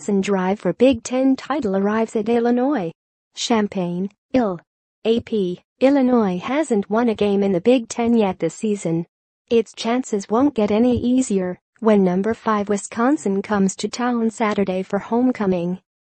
Wisconsin drive for Big Ten title arrives at Illinois. Champaign, Ill. AP, Illinois hasn't won a game in the Big Ten yet this season. Its chances won't get any easier when number 5 Wisconsin comes to town Saturday for homecoming.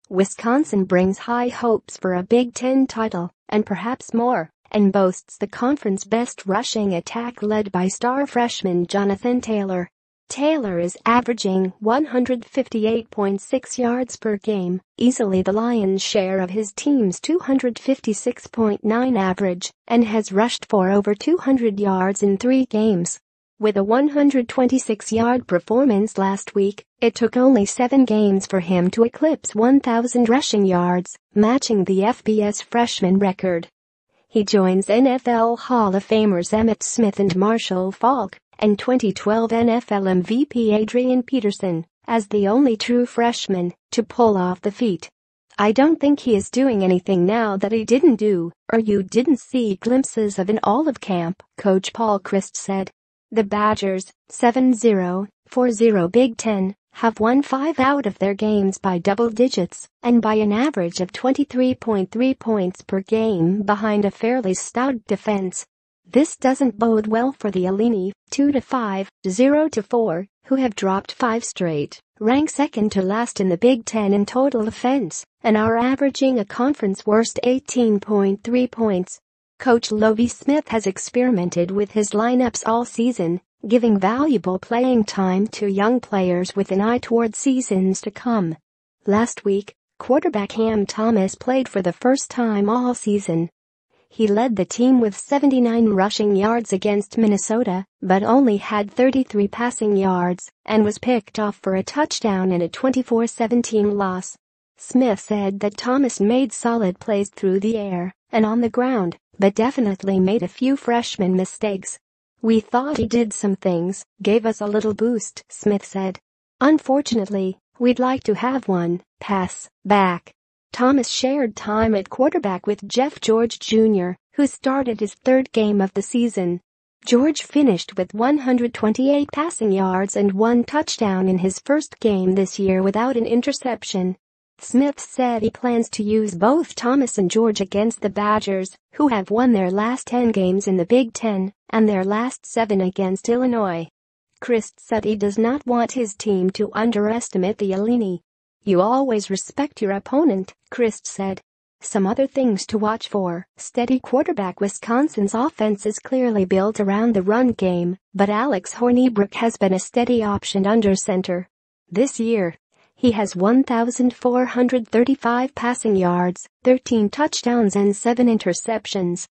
Wisconsin brings high hopes for a Big Ten title, and perhaps more, and boasts the conference best rushing attack led by star freshman Jonathan Taylor. Taylor is averaging 158.6 yards per game, easily the lion's share of his team's 256.9 average, and has rushed for over 200 yards in 3 games. With a 126-yard performance last week, it took only 7 games for him to eclipse 1,000 rushing yards, matching the FBS freshman record. He joins NFL Hall of Famers Emmitt Smith and Marshall Faulk, and 2012 NFL MVP Adrian Peterson, as the only true freshman to pull off the feat. "I don't think he is doing anything now that he didn't do, or you didn't see glimpses of in all of camp," Coach Paul Chryst said. The Badgers, 7-0-4-0 Big Ten, have won 5 out of their games by double digits and by an average of 23.3 points per game behind a fairly stout defense. This doesn't bode well for the Illini, 2-5, 0-4, who have dropped 5 straight, rank second to last in the Big Ten in total offense, and are averaging a conference-worst 18.3 points. Coach Lovie Smith has experimented with his lineups all season, giving valuable playing time to young players with an eye toward seasons to come. Last week, quarterback Cam Thomas played for the first time all season. He led the team with 79 rushing yards against Minnesota, but only had 33 passing yards and was picked off for a touchdown in a 24-17 loss. Smith said that Thomas made solid plays through the air and on the ground, but definitely made a few freshman mistakes. "We thought he did some things, gave us a little boost," Smith said. "Unfortunately, we'd like to have one pass back." Thomas shared time at quarterback with Jeff George Jr., who started his 3rd game of the season. George finished with 128 passing yards and 1 touchdown in his first game this year without an interception. Smith said he plans to use both Thomas and George against the Badgers, who have won their last 10 games in the Big Ten and their last 7 against Illinois. Chryst said he does not want his team to underestimate the Illini. "You always respect your opponent," Chryst said. Some other things to watch for: steady quarterback. Wisconsin's offense is clearly built around the run game, but Alex Hornibrook has been a steady option under center. This year, he has 1,435 passing yards, 13 touchdowns and 7 interceptions.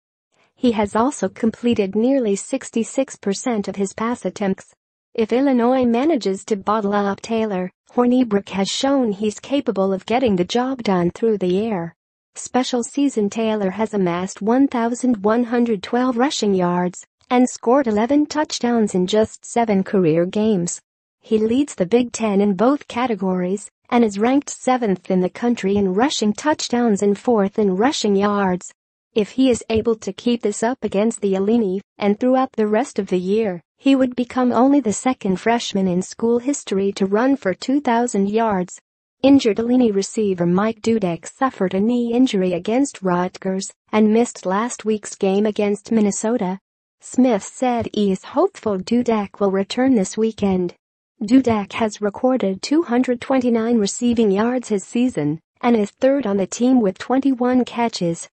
He has also completed nearly 66% of his pass attempts. If Illinois manages to bottle up Taylor, Hornibrook has shown he's capable of getting the job done through the air. Special season. Taylor has amassed 1,112 rushing yards and scored 11 touchdowns in just 7 career games. He leads the Big Ten in both categories and is ranked 7th in the country in rushing touchdowns and 4th in rushing yards. If he is able to keep this up against the Illini and throughout the rest of the year, he would become only the 2nd freshman in school history to run for 2,000 yards. Injured Illini receiver Mike Dudek suffered a knee injury against Rutgers and missed last week's game against Minnesota. Smith said he is hopeful Dudek will return this weekend. Dudek has recorded 229 receiving yards his season and is 3rd on the team with 21 catches.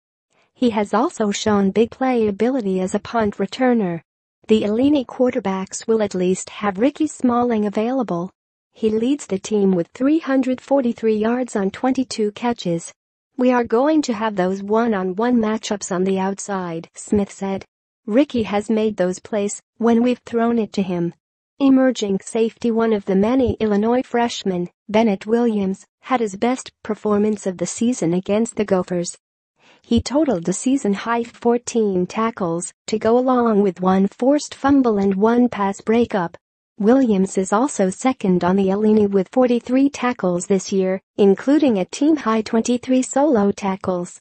He has also shown big play ability as a punt returner. The Illini quarterbacks will at least have Ricky Smalling available. He leads the team with 343 yards on 22 catches. "We are going to have those one-on-one matchups on the outside," Smith said. "Ricky has made those plays when we've thrown it to him." Emerging safety. One of the many Illinois freshmen, Bennett Williams, had his best performance of the season against the Gophers. He totaled a season-high 14 tackles to go along with 1 forced fumble and 1 pass breakup. Williams is also 2nd on the Illini with 43 tackles this year, including a team-high 23 solo tackles.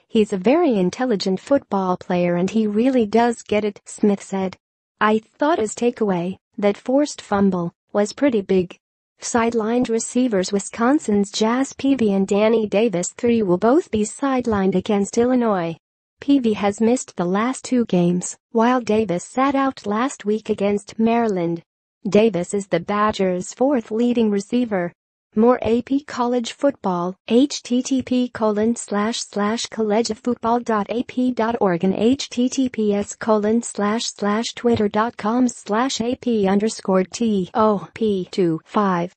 "He's a very intelligent football player and he really does get it," Smith said. "I thought his takeaway, that forced fumble, was pretty big. Sidelined receivers Wisconsin's Jazz Peavy and Danny Davis III will both be sidelined against Illinois. Peavy has missed the last 2 games, while Davis sat out last week against Maryland. Davis is the Badgers' 4th leading receiver. More AP College Football, http://collegefootball.ap.org and https://twitter.com/AP_TOP25